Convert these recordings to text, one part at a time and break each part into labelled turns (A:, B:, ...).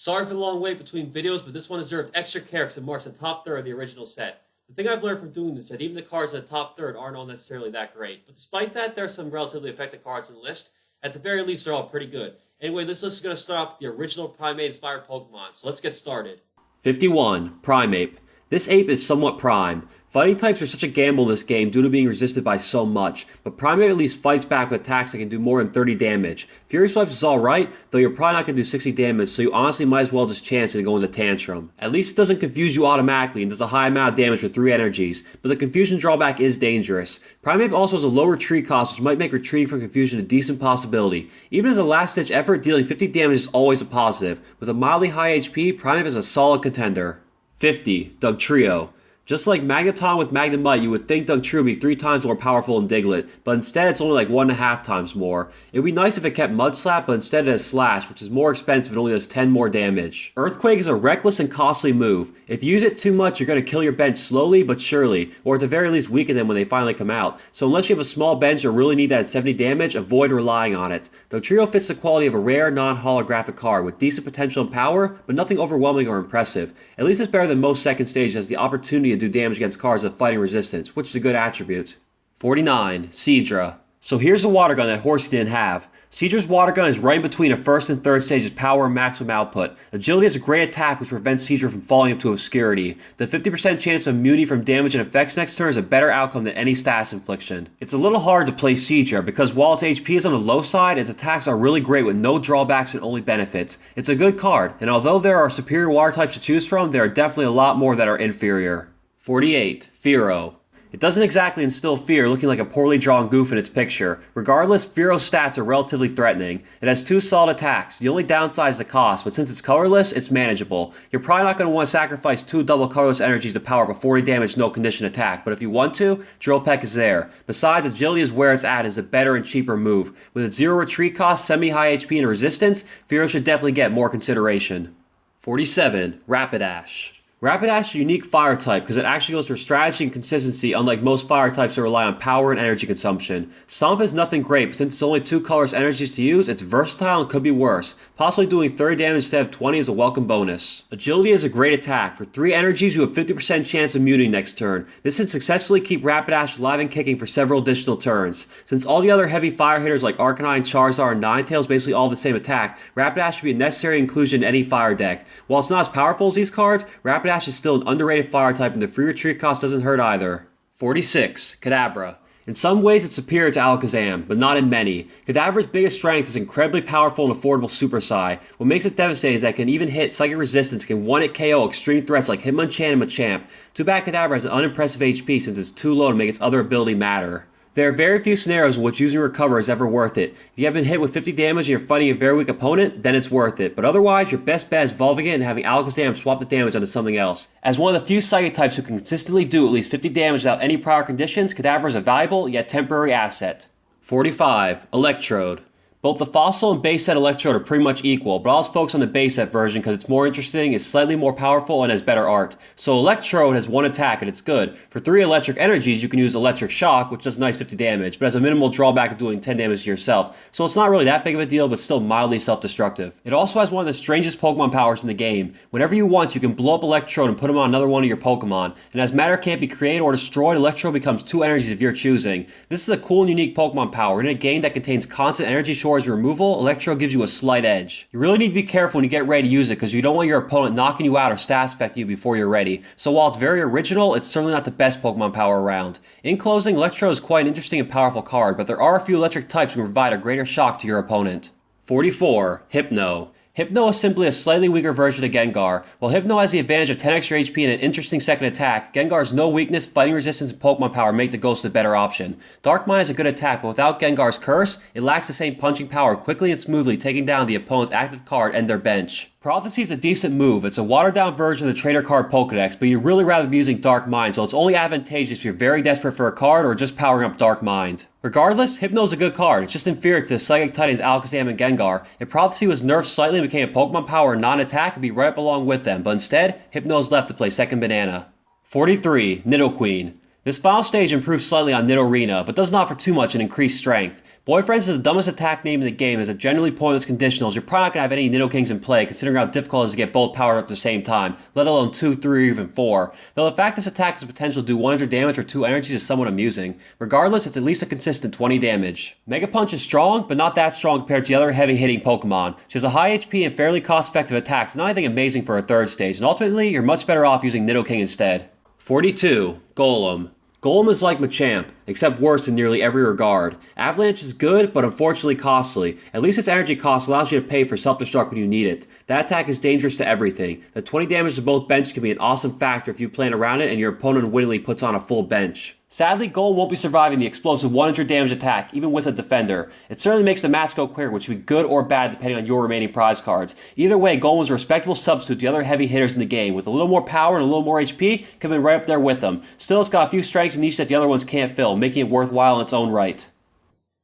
A: Sorry for the long wait between videos, but this one deserved extra care because it marks the top third of the original set. The thing I've learned from doing this is that even the cards in the top third aren't all necessarily that great. But despite that, there are some relatively effective cards in the list. At the very least, they're all pretty good. Anyway, this list is going to start off with the original Primate-inspired Pokemon, so let's get started.
B: 51. Primeape. This ape is somewhat prime. Fighting types are such a gamble in this game due to being resisted by so much, but Primeape at least fights back with attacks that can do more than 30 damage. Fury Swipes is alright, though you're probably not going to do 60 damage, so you honestly might as well just chance it and go into Tantrum. At least it doesn't confuse you automatically and does a high amount of damage for 3 energies, but the confusion drawback is dangerous. Primeape also has a low retreat cost, which might make retreating from confusion a decent possibility. Even as a last-ditch effort, dealing 50 damage is always a positive. With a mildly high HP, Primeape is a solid contender. 50. Dugtrio. Just like Magneton with Magnemite, you would think Dugtrio would be 3 times more powerful than Diglett, but instead it's only like 1.5 times more. It would be nice if it kept Mud Slap, but instead it has Slash, which is more expensive and only does 10 more damage. Earthquake is a reckless and costly move. If you use it too much, you're going to kill your bench slowly but surely, or at the very least weaken them when they finally come out. So unless you have a small bench or really need that 70 damage, avoid relying on it. Dugtrio fits the quality of a rare, non-holographic card with decent potential and power, but nothing overwhelming or impressive. At least it's better than most second stages as the opportunity to do damage against cards of fighting resistance, which is a good attribute. 49. Seadra. So here's a water gun that Horsey didn't have. Seadra's water gun is right between a first and third stage's power and maximum output. Agility is a great attack which prevents Seadra from falling into obscurity. The 50% chance of immunity from damage and effects next turn is a better outcome than any status infliction. It's a little hard to play Seadra because while its HP is on the low side, its attacks are really great with no drawbacks and only benefits. It's a good card, and although there are superior water types to choose from, there are definitely a lot more that are inferior. 48. Fearow. It doesn't exactly instill fear, looking like a poorly drawn goof in its picture. Regardless, Fearow's stats are relatively threatening. It has 2 solid attacks. The only downside is the cost, but since it's colorless, it's manageable. You're probably not going to want to sacrifice 2 double colorless energies to power up a 40 damage no condition attack, but if you want to, Drill Peck is there. Besides, agility is where it's at as a better and cheaper move. With its 0 retreat cost, semi-high HP, and resistance, Fearow should definitely get more consideration. 47. Rapidash. Rapidash is a unique fire type because it actually goes for strategy and consistency unlike most fire types that rely on power and energy consumption. Stomp is nothing great, but since it's only 2 colorless energies to use, it's versatile and could be worse. Possibly doing 30 damage instead of 20 is a welcome bonus. Agility is a great attack. For 3 energies, you have 50% chance of muting next turn. This can successfully keep Rapidash alive and kicking for several additional turns. Since all the other heavy fire hitters like Arcanine, Charizard, and Ninetales basically all the same attack, Rapidash should be a necessary inclusion in any fire deck. While it's not as powerful as these cards, Rapidash is still an underrated fire type and the free retreat cost doesn't hurt either. 46. Kadabra. In some ways it's superior to Alakazam, but not in many. Kadabra's biggest strength is incredibly powerful and affordable Super Psy. What makes it devastating is that it can even hit Psychic Resistance, can one-hit KO extreme threats like Hitmonchan and Machamp. Too bad Kadabra has an unimpressive HP since it's too low to make its other ability matter. There are very few scenarios in which using Recover is ever worth it. If you have been hit with 50 damage and you're fighting a very weak opponent, then it's worth it. But otherwise, your best bet is evolving it and having Alakazam swap the damage onto something else. As one of the few Psychic types who can consistently do at least 50 damage without any prior conditions, Kadabra is a valuable yet temporary asset. 45. Electrode. Both the Fossil and base set Electrode are pretty much equal, but I'll just focus on the base set version because it's more interesting, is slightly more powerful, and has better art. So Electrode has 1 attack and it's good. For 3 electric energies, you can use Electric Shock, which does nice 50 damage, but has a minimal drawback of doing 10 damage to yourself. So it's not really that big of a deal, but still mildly self-destructive. It also has one of the strangest Pokemon powers in the game. Whenever you want, you can blow up Electrode and put him on another one of your Pokemon. And as matter can't be created or destroyed, Electrode becomes 2 energies of your choosing. This is a cool and unique Pokemon power. In a game that contains constant energy shortage removal, Electrode gives you a slight edge. You really need to be careful when you get ready to use it because you don't want your opponent knocking you out or stats affecting you before you're ready. So while it's very original, it's certainly not the best Pokemon power around. In closing, Electrode is quite an interesting and powerful card, but there are a few electric types that can provide a greater shock to your opponent. 44. Hypno. Hypno is simply a slightly weaker version of Gengar. While Hypno has the advantage of 10 extra HP and an interesting second attack, Gengar's no weakness, fighting resistance, and Pokemon power make the Ghost a better option. Dark Mind is a good attack, but without Gengar's Curse, it lacks the same punching power, quickly and smoothly taking down the opponent's active card and their bench. Prophecy is a decent move. It's a watered-down version of the Trainer card Pokedex, but you'd really rather be using Dark Mind, so it's only advantageous if you're very desperate for a card or just powering up Dark Mind. Regardless, Hypno's a good card. It's just inferior to the Psychic Titans Alakazam and Gengar. If Prophecy was nerfed slightly and became a Pokemon power non-attack, it'd be right up along with them, but instead, Hypno's left to play second banana. 43. Nidoqueen. This final stage improves slightly on Nidorina, but doesn't offer too much in increased strength. Boyfriends is the dumbest attack name in the game as a generally pointless conditional, as you're probably not going to have any Nidokings in play, considering how difficult it is to get both powered up at the same time, let alone 2, 3, or even 4. Though the fact this attack has the potential to do 100 damage or 2 energies is somewhat amusing. Regardless, it's at least a consistent 20 damage. Mega Punch is strong, but not that strong compared to the other heavy-hitting Pokemon. She has a high HP and fairly cost-effective attack, so not anything amazing for a 3rd stage, and ultimately, you're much better off using Nidoking instead. 42. Golem. Golem is like Machamp, except worse in nearly every regard. Avalanche is good, but unfortunately costly. At least its energy cost allows you to pay for self-destruct when you need it. That attack is dangerous to everything. The 20 damage to both benches can be an awesome factor if you plan around it and your opponent unwittingly puts on a full bench. Sadly, Golem won't be surviving the explosive 100 damage attack, even with a defender. It certainly makes the match go quicker, which would be good or bad depending on your remaining prize cards. Either way, Golem is a respectable substitute to the other heavy hitters in the game. With a little more power and a little more HP, coming right up there with them. Still, it's got a few strengths and niches that the other ones can't fill, making it worthwhile in its own right.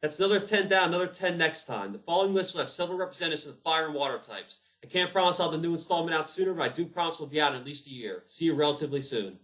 A: That's another 10 down, another 10 next time. The following list will have several representatives of the fire and water types. I can't promise I'll have the new installment out sooner, but I do promise it'll be out in at least a year. See you relatively soon.